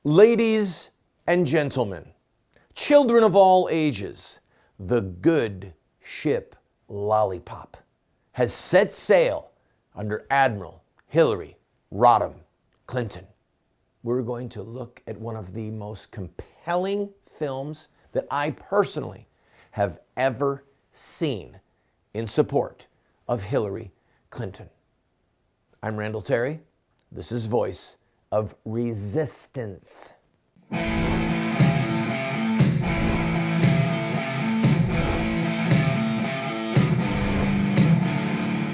Ladies and gentlemen, children of all ages, the good ship Lollipop has set sail under Admiral Hilary Clinton. We're going to look at one of the most compelling films that I personally have ever seen in support of Hillary Clinton. I'm Randall Terry. This is Voice of Resistance.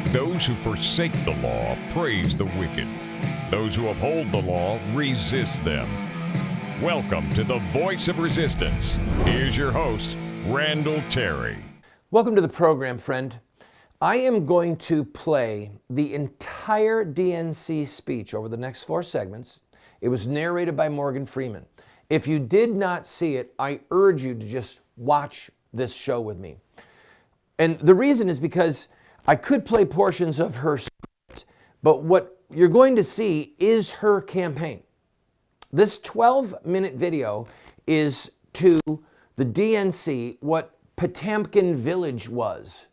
Those who forsake the law praise the wicked. Those who uphold the law resist them. Welcome to the Voice of Resistance. Here's your host, Randall Terry. Welcome to the program, friend. I am going to play the entire DNC speech over the next 4 segments. It was narrated by Morgan Freeman. If you did not see it, I urge you to just watch this show with me. And the reason is because I could play portions of her script, but what you're going to see is her campaign. This 12-minute video is to the DNC what Potemkin Village was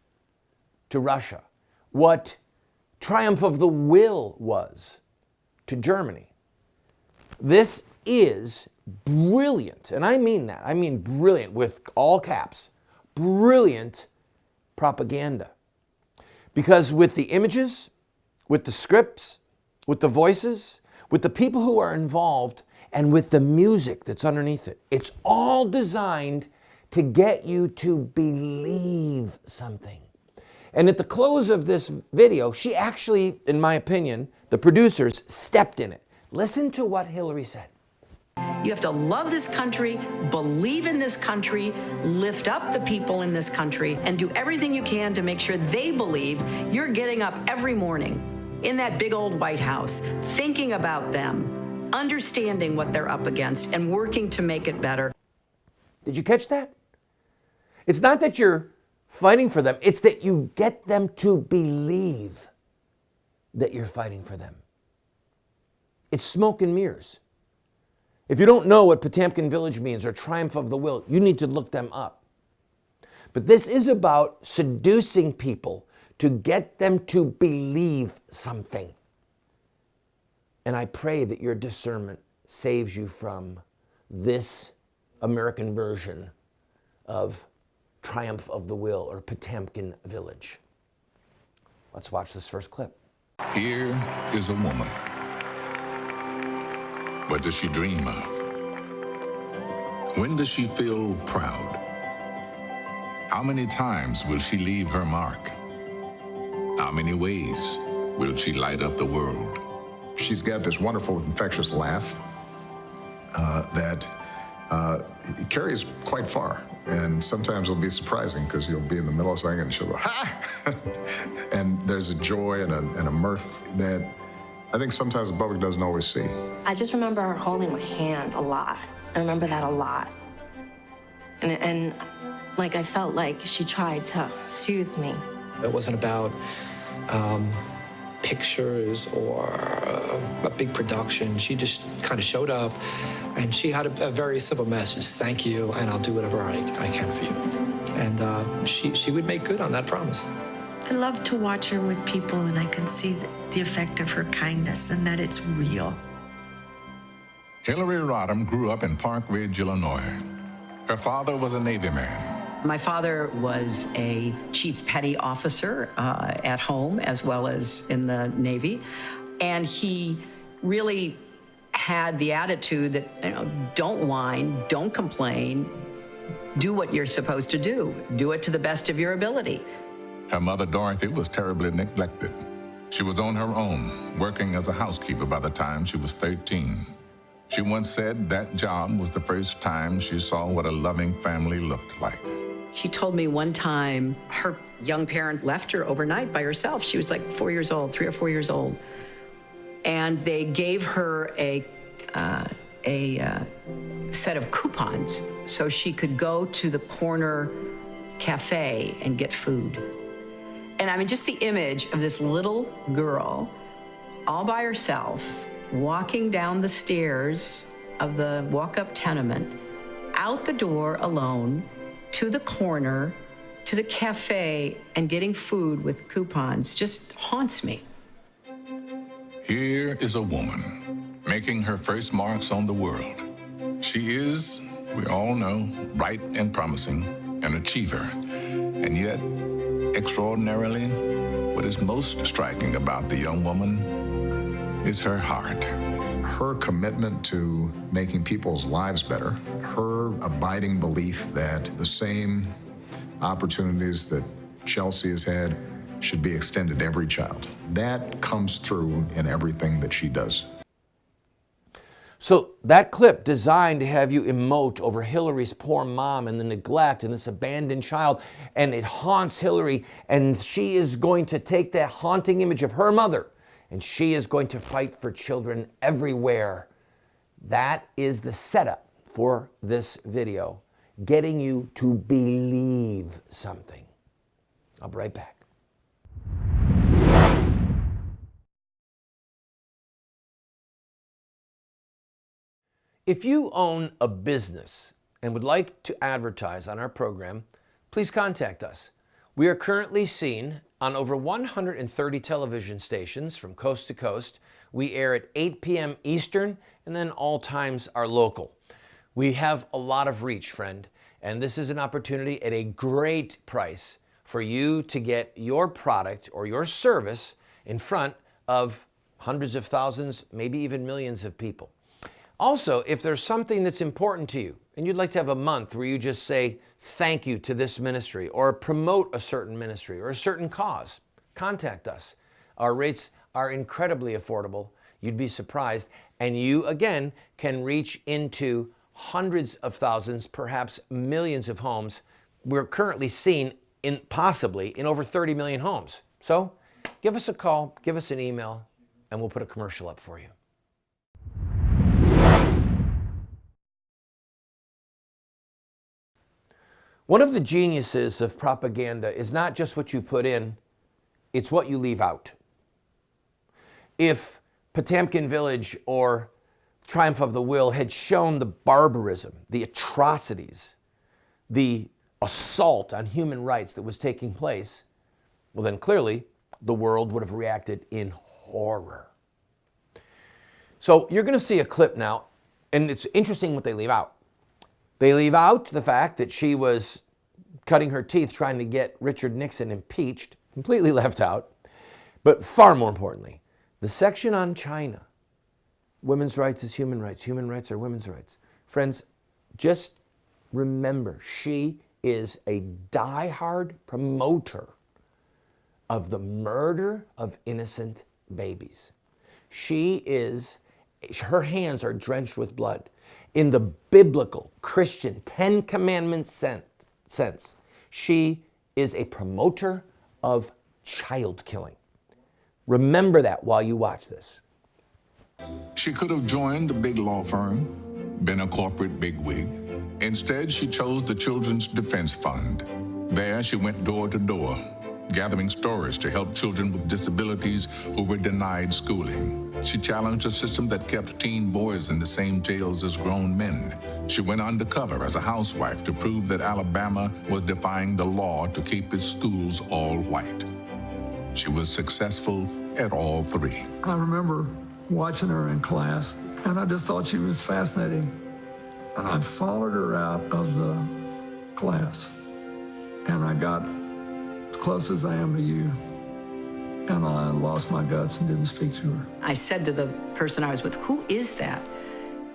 to Russia, what Triumph of the Will was to Germany. This is brilliant, and I mean that. I mean brilliant with all caps. Brilliant propaganda. Because with the images, with the scripts, with the voices, with the people who are involved, and with the music that's underneath it, it's all designed to get you to believe something. And at the close of this video, she actually, in my opinion, the producers stepped in it. Listen to what Hilary said. You have to love this country, believe in this country, lift up the people in this country, and do everything you can to make sure they believe you're getting up every morning in that big old White House, thinking about them, understanding what they're up against, and working to make it better. Did you catch that? It's not that you're fighting for them, it's that you get them to believe that you're fighting for them. It's smoke and mirrors. If you don't know what Potemkin Village means or Triumph of the Will, you need to look them up. But this is about seducing people to get them to believe something. And I pray that your discernment saves you from this American version of Triumph of the Will or Potemkin Village. Let's watch this first clip. Here is a woman. What does she dream of? When does she feel proud? How many times will she leave her mark? How many ways will she light up the world? She's got this wonderful, infectious laugh that carries quite far. And sometimes it'll be surprising because you'll be in the middle of something and she'll go, ha! And there's a joy and a mirth that I think sometimes the public doesn't always see. I just remember her holding my hand a lot. I remember that a lot. And like I felt like she tried to soothe me. It wasn't about pictures or a big production. She just kind of showed up and she had a very simple message: thank you, and I'll do whatever I can for you. And she would make good on that promise. I love to watch her with people, and I can see the effect of her kindness and that it's real. Hilary Rodham grew up in Park Ridge, Illinois. Her father was a Navy man. My father was a chief petty officer at home as well as in the Navy. And he really had the attitude that, you know, don't whine, don't complain, do what you're supposed to do. Do it to the best of your ability. Her mother, Dorothy, was terribly neglected. She was on her own, working as a housekeeper by the time she was 13. She once said that job was the first time she saw what a loving family looked like. She told me one time her young parent left her overnight by herself. She was like 4 years old, 3 or 4 years old. And they gave her a set of coupons so she could go to the corner cafe and get food. And I mean, just the image of this little girl all by herself, walking down the stairs of the walk-up tenement, out the door alone, to the corner, to the cafe, and getting food with coupons just haunts me. Here is a woman making her first marks on the world. She is, we all know, bright and promising, an achiever. And yet, extraordinarily, what is most striking about the young woman is her heart. Her commitment to making people's lives better, her abiding belief that the same opportunities that Chelsea has had should be extended to every child. That comes through in everything that she does. So that clip designed to have you emote over Hilary's poor mom and the neglect and this abandoned child, and it haunts Hilary, and she is going to take that haunting image of her mother and she is going to fight for children everywhere. That is the setup for this video, getting you to believe something. I'll be right back. If you own a business and would like to advertise on our program, please contact us. We are currently seen on over 130 television stations from coast to coast. We air at 8 p.m. Eastern, and then all times are local. We have a lot of reach, friend, and this is an opportunity at a great price for you to get your product or your service in front of hundreds of thousands, maybe even millions of people. Also, if there's something that's important to you and you'd like to have a month where you just say thank you to this ministry or promote a certain ministry or a certain cause, contact us. Our rates are incredibly affordable. You'd be surprised. And you, again, can reach into hundreds of thousands, perhaps millions of homes. We're currently seen possibly in over 30 million homes. So give us a call, give us an email, and we'll put a commercial up for you. One of the geniuses of propaganda is not just what you put in, it's what you leave out. If Potemkin Village or Triumph of the Will had shown the barbarism, the atrocities, the assault on human rights that was taking place, well then clearly the world would have reacted in horror. So you're going to see a clip now, and it's interesting what they leave out. They leave out the fact that she was cutting her teeth trying to get Richard Nixon impeached, completely left out. But far more importantly, the section on China. Women's rights is human rights. Human rights are women's rights. Friends, just remember, she is a diehard promoter of the murder of innocent babies. Her hands are drenched with blood. In the biblical Christian 10 Commandments sense, she is a promoter of child killing. Remember that while you watch this. She could have joined a big law firm, been a corporate bigwig. Instead, she chose the Children's Defense Fund. There, she went door to door, gathering stories to help children with disabilities who were denied schooling. She challenged a system that kept teen boys in the same jails as grown men. She went undercover as a housewife to prove that Alabama was defying the law to keep its schools all white. She was successful at all three. I remember watching her in class, and I just thought she was fascinating. And I followed her out of the class, and I got as close as I am to you, and I lost my guts and didn't speak to her. I said to the person I was with, "Who is that?"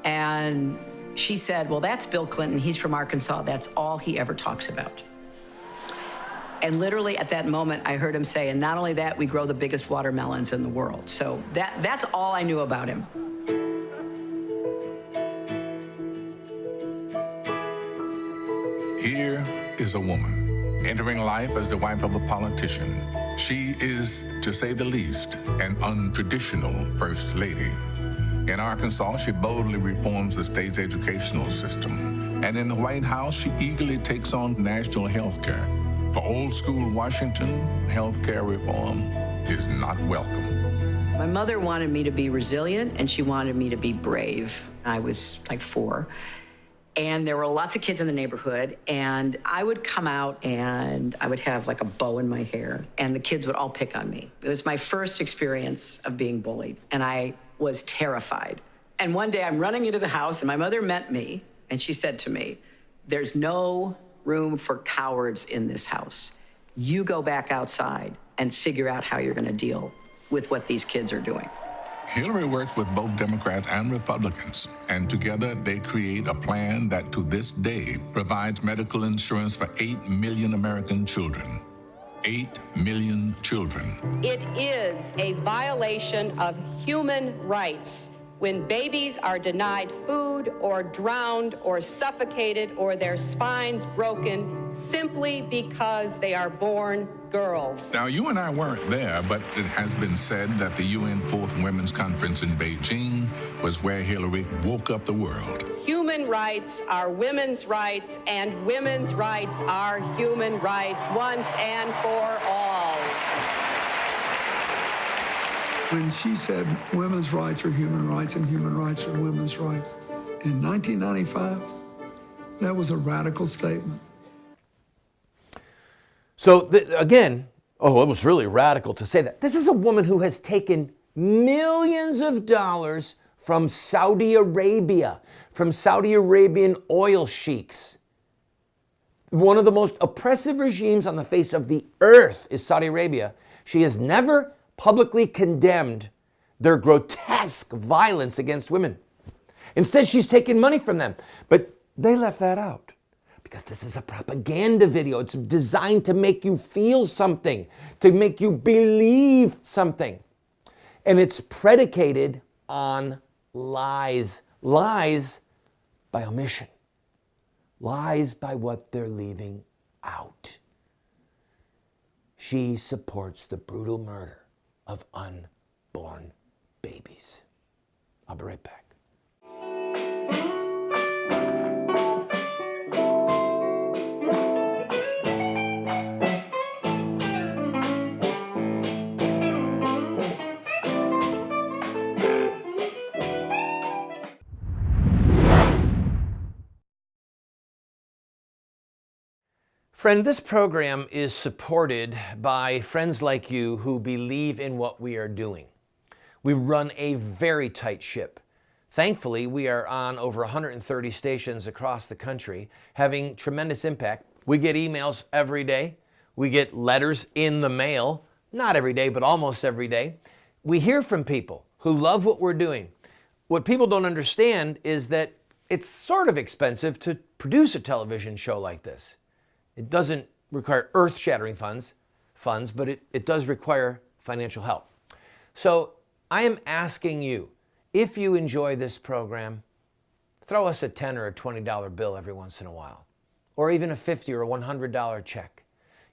And she said, "Well, that's Bill Clinton. He's from Arkansas. That's all he ever talks about." And literally at that moment, I heard him say, "And not only that, we grow the biggest watermelons in the world." So that's all I knew about him. Here is a woman entering life as the wife of a politician. She is, to say the least, an untraditional first lady. In Arkansas, she boldly reforms the state's educational system. And in the White House, she eagerly takes on national health care. For old school Washington, health care reform is not welcome. My mother wanted me to be resilient, and she wanted me to be brave. I was like 4. And there were lots of kids in the neighborhood, and I would come out and I would have like a bow in my hair, and the kids would all pick on me. It was my first experience of being bullied, and I was terrified. And one day I'm running into the house, and my mother met me, and she said to me, "There's no room for cowards in this house. You go back outside and figure out how you're gonna deal with what these kids are doing." Hilary works with both Democrats and Republicans, and together they create a plan that to this day provides medical insurance for 8 million American children. 8 million children. It is a violation of human rights when babies are denied food or drowned or suffocated or their spines broken simply because they are born girls. Now, you and I weren't there, but it has been said that the UN Fourth Women's Conference in Beijing was where Hilary woke up the world. Human rights are women's rights, and women's rights are human rights once and for all. When she said women's rights are human rights and human rights are women's rights, in 1995, that was a radical statement. So again, it was really radical to say that. This is a woman who has taken millions of dollars from Saudi Arabia, from Saudi Arabian oil sheiks. One of the most oppressive regimes on the face of the earth is Saudi Arabia. She has never publicly condemned their grotesque violence against women. Instead, she's taken money from them. But they left that out because this is a propaganda video. It's designed to make you feel something, to make you believe something. And it's predicated on lies. Lies by omission. Lies by what they're leaving out. She supports the brutal murder of unborn babies. I'll be right back. Friend, this program is supported by friends like you who believe in what we are doing. We run a very tight ship. Thankfully, we are on over 130 stations across the country, having tremendous impact. We get emails every day. We get letters in the mail, not every day, but almost every day. We hear from people who love what we're doing. What people don't understand is that it's sort of expensive to produce a television show like this. It doesn't require earth-shattering funds, but it does require financial help. So I am asking you, if you enjoy this program, throw us a $10 or a $20 bill every once in a while, or even a $50 or a $100 check.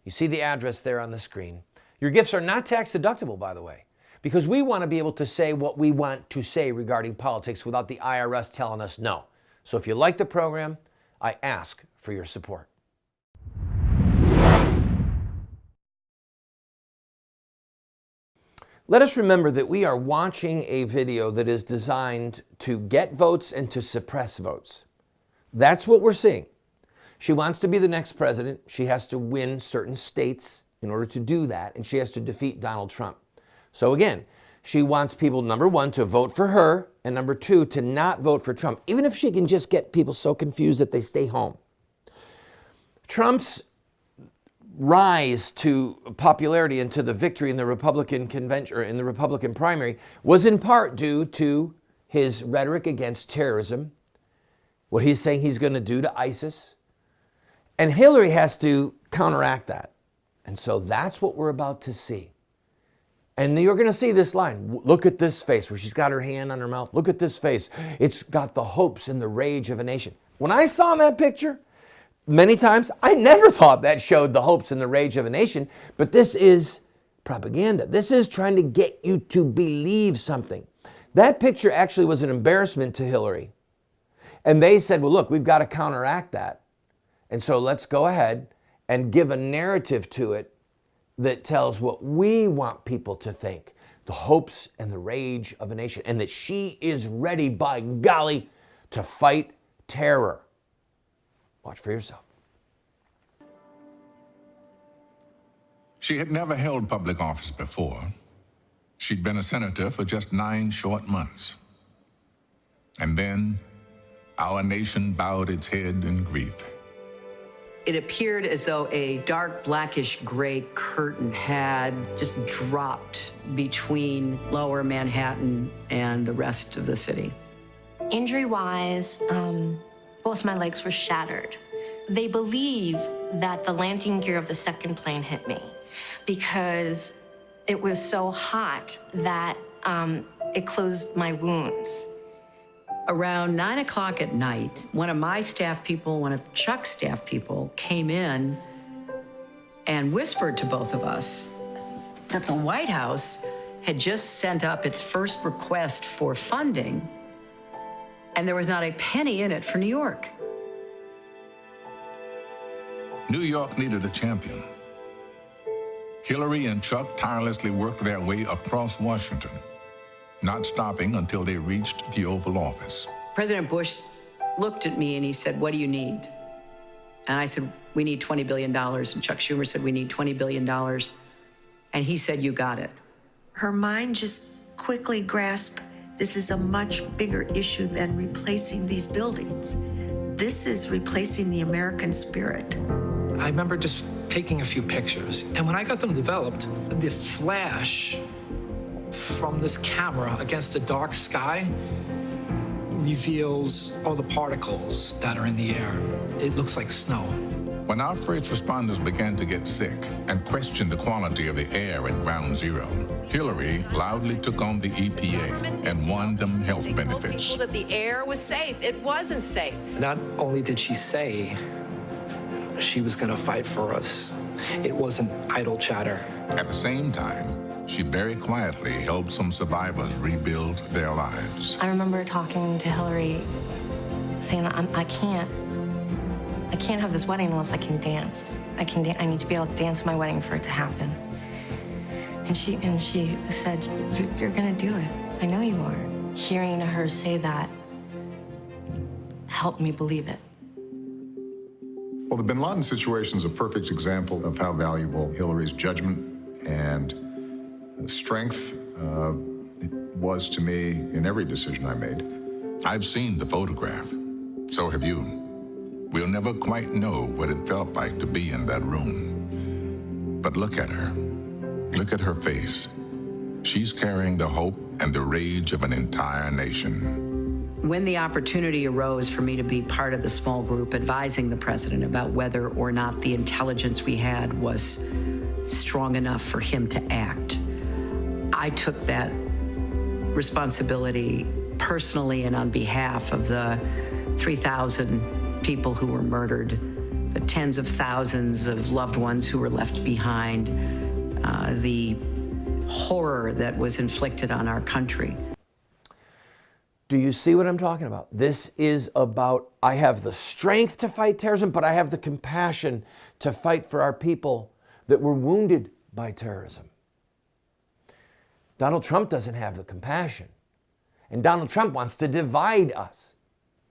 You see the address there on the screen. Your gifts are not tax deductible, by the way, because we want to be able to say what we want to say regarding politics without the IRS telling us no. So if you like the program, I ask for your support. Let us remember that we are watching a video that is designed to get votes and to suppress votes. That's what we're seeing. She wants to be the next president. She has to win certain states in order to do that, and she has to defeat Donald Trump. So again, she wants people, number one, to vote for her, and number two, to not vote for Trump, even if she can just get people so confused that they stay home. Trump's rise to popularity and to the victory in the Republican convention, or in the Republican primary, was in part due to his rhetoric against terrorism, what he's saying he's going to do to ISIS. And Hillary has to counteract that. And so that's what we're about to see. And you're going to see this line. Look at this face where she's got her hand on her mouth. Look at this face. It's got the hopes and the rage of a nation. When I saw that picture, many times, I never thought that showed the hopes and the rage of a nation, but this is propaganda. This is trying to get you to believe something. That picture actually was an embarrassment to Hillary. And they said, well, look, we've got to counteract that. And so let's go ahead and give a narrative to it that tells what we want people to think. the hopes and the rage of a nation, and that she is ready, by golly, to fight terror. Watch for yourself. She had never held public office before. She'd been a senator for just 9 short months. And then our nation bowed its head in grief. It appeared as though a dark blackish gray curtain had just dropped between lower Manhattan and the rest of the city. Injury-wise, both my legs were shattered. They believe that the landing gear of the second plane hit me because it was so hot that it closed my wounds. Around 9 o'clock at night, one of my staff people, one of Chuck's staff people came in and whispered to both of us that the White House had just sent up its first request for funding, and there was not a penny in it for New York. New York needed a champion. Hilary and Chuck tirelessly worked their way across Washington, not stopping until they reached the Oval Office. President Bush looked at me and he said, "What do you need?" And I said, "We need $20 billion. And Chuck Schumer said, "We need $20 billion. And he said, "You got it." Her mind just quickly grasped, this is a much bigger issue than replacing these buildings. This is replacing the American spirit. I remember just taking a few pictures, and when I got them developed, the flash from this camera against the dark sky reveals all the particles that are in the air. It looks like snow. When our first responders began to get sick and questioned the quality of the air at Ground Zero, Hilary loudly took on the EPA and won them health They told benefits. people that the air was safe. It wasn't safe. Not only did she say she was gonna fight for us, it wasn't idle chatter. At the same time, she very quietly helped some survivors rebuild their lives. I remember talking to Hilary, saying, I can't have this wedding unless I can dance. I need to be able to dance at my wedding for it to happen. And she said, you're gonna do it. I know you are. Hearing her say that helped me believe it. Well, the bin Laden situation is a perfect example of how valuable Hilary's judgment and strength was to me in every decision I made. I've seen the photograph. So have you. We'll never quite know what it felt like to be in that room. But look at her. Look at her face. She's carrying the hope and the rage of an entire nation. When the opportunity arose for me to be part of the small group advising the president about whether or not the intelligence we had was strong enough for him to act, I took that responsibility personally and on behalf of the 3,000 people who were murdered, the tens of thousands of loved ones who were left behind, the horror that was inflicted on our country. Do you see what I'm talking about? This is about, I have the strength to fight terrorism, but I have the compassion to fight for our people that were wounded by terrorism. Donald Trump doesn't have the compassion. And Donald Trump wants to divide us.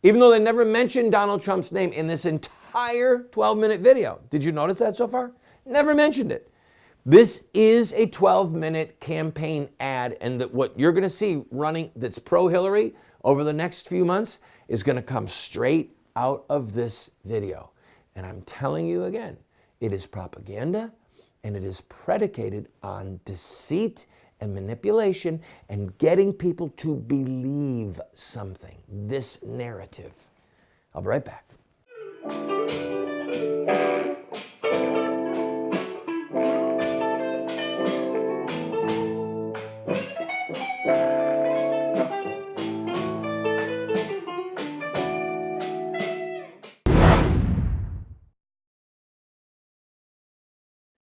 Even though they never mentioned Donald Trump's name in this entire 12-minute video. Did you notice that so far? Never mentioned it. This is a 12-minute campaign ad, and that what you're going to see running that's pro-Hillary over the next few months is going to come straight out of this video. And I'm telling you again, it is propaganda, and it is predicated on deceit and manipulation and getting people to believe something, this narrative. I'll be right back.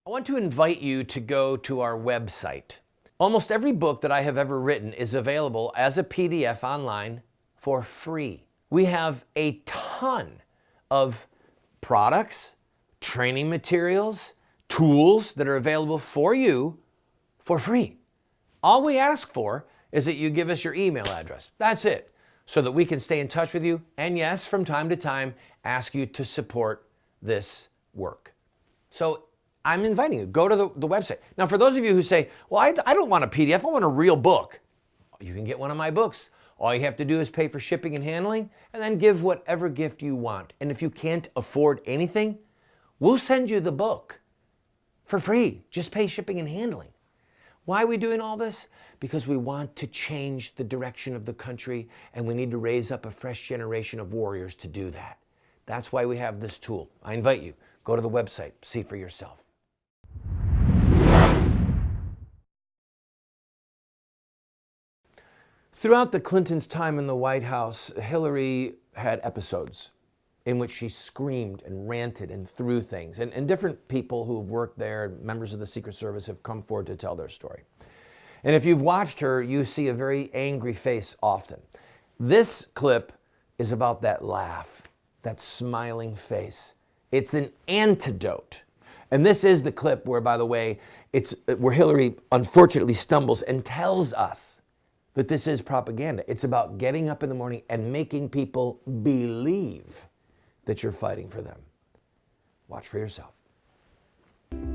I want to invite you to go to our website. Almost every book that I have ever written is available as a PDF online for free. We have a ton of products, training materials, tools that are available for you for free. All we ask for is that you give us your email address. That's it. So that we can stay in touch with you. And yes, from time to time, ask you to support this work. So I'm inviting you, go to the website. Now, for those of you who say, well, I don't want a PDF, I want a real book. You can get one of my books. All you have to do is pay for shipping and handling and then give whatever gift you want. And if you can't afford anything, we'll send you the book for free. Just pay shipping and handling. Why are we doing all this? Because we want to change the direction of the country and we need to raise up a fresh generation of warriors to do that. That's why we have this tool. I invite you, go to the website, see for yourself. Throughout the Clintons' time in the White House, Hillary had episodes in which she screamed and ranted and threw things. And different people who have worked there, members of the Secret Service, have come forward to tell their story. And if you've watched her, you see a very angry face often. This clip is about that laugh, that smiling face. It's an antidote. And this is the clip where, by the way, it's where Hillary unfortunately stumbles and tells us that this is propaganda. It's about getting up in the morning and making people believe that you're fighting for them. Watch for yourself.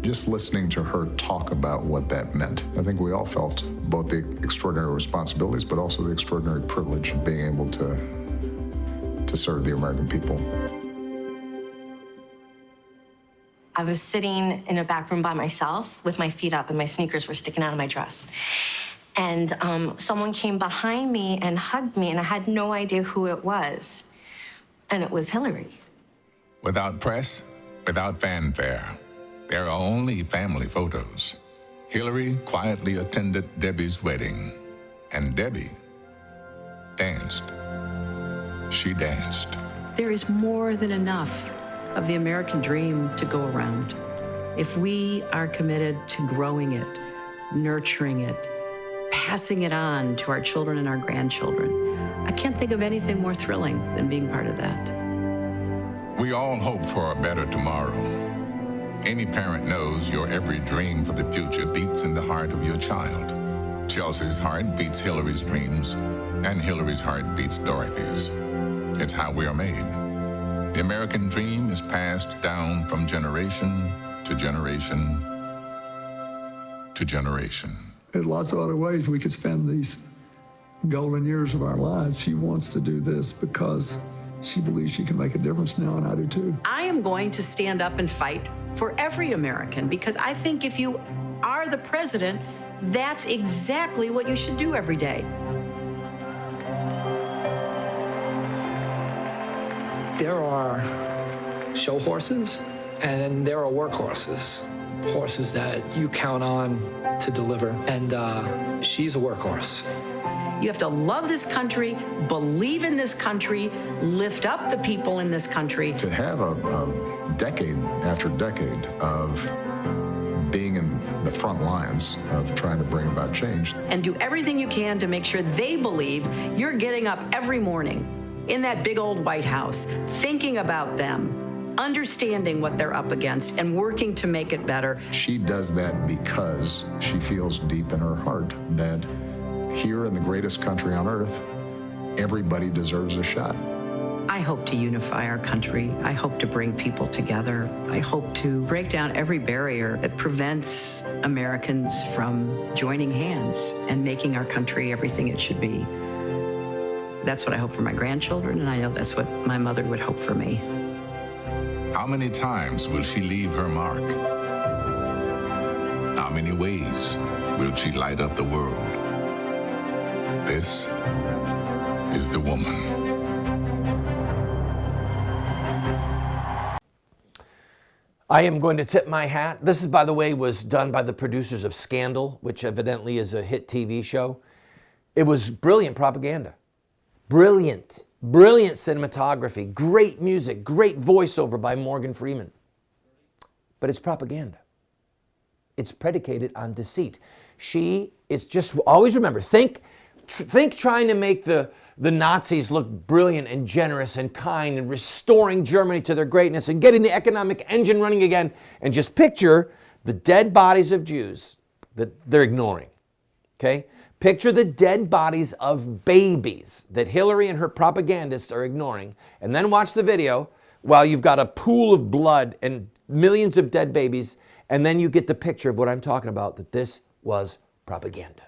Just listening to her talk about what that meant, I think we all felt both the extraordinary responsibilities, but also the extraordinary privilege of being able to serve the American people. I was sitting in a back room by myself with my feet up and my sneakers were sticking out of my dress. And someone came behind me and hugged me, and I had no idea who it was. And it was Hilary. Without press, without fanfare, there are only family photos. Hilary quietly attended Debbie's wedding, and Debbie danced. She danced. There is more than enough of the American dream to go around. If we are committed to growing it, nurturing it, passing it on to our children and our grandchildren, I can't think of anything more thrilling than being part of that. We all hope for a better tomorrow. Any parent knows your every dream for the future beats in the heart of your child. Chelsea's heart beats Hilary's dreams, and Hilary's heart beats Dorothy's. It's how we are made. The American dream is passed down from generation to generation to generation. There's lots of other ways we could spend these golden years of our lives. She wants to do this because she believes she can make a difference now, and I do too. I am going to stand up and fight for every American because I think if you are the president, that's exactly what you should do every day. There are show horses and there are workhorses, horses that you count on to deliver, and she's a workhorse. You have to love this country, believe in this country, lift up the people in this country. To have a decade after decade of being in the front lines of trying to bring about change. And do everything you can to make sure they believe you're getting up every morning in that big old White House, thinking about them, understanding what they're up against, and working to make it better. She does that because she feels deep in her heart that here in the greatest country on earth, everybody deserves a shot. I hope to unify our country. I hope to bring people together. I hope to break down every barrier that prevents Americans from joining hands and making our country everything it should be. That's what I hope for my grandchildren, and I know that's what my mother would hope for me. How many times will she leave her mark? How many ways will she light up the world? This is the woman. I am going to tip my hat. This is, by the way, was done by the producers of Scandal, which evidently is a hit TV show. It was brilliant propaganda. Brilliant, brilliant cinematography, great music, great voiceover by Morgan Freeman. But it's propaganda. It's predicated on deceit. She is just, always remember, think trying to make the Nazis look brilliant and generous and kind and restoring Germany to their greatness and getting the economic engine running again, and just picture the dead bodies of Jews that they're ignoring. okay? Picture the dead bodies of babies that Hillary and her propagandists are ignoring, and then watch the video while you've got a pool of blood and millions of dead babies, and then you get the picture of what I'm talking about, that this was propaganda.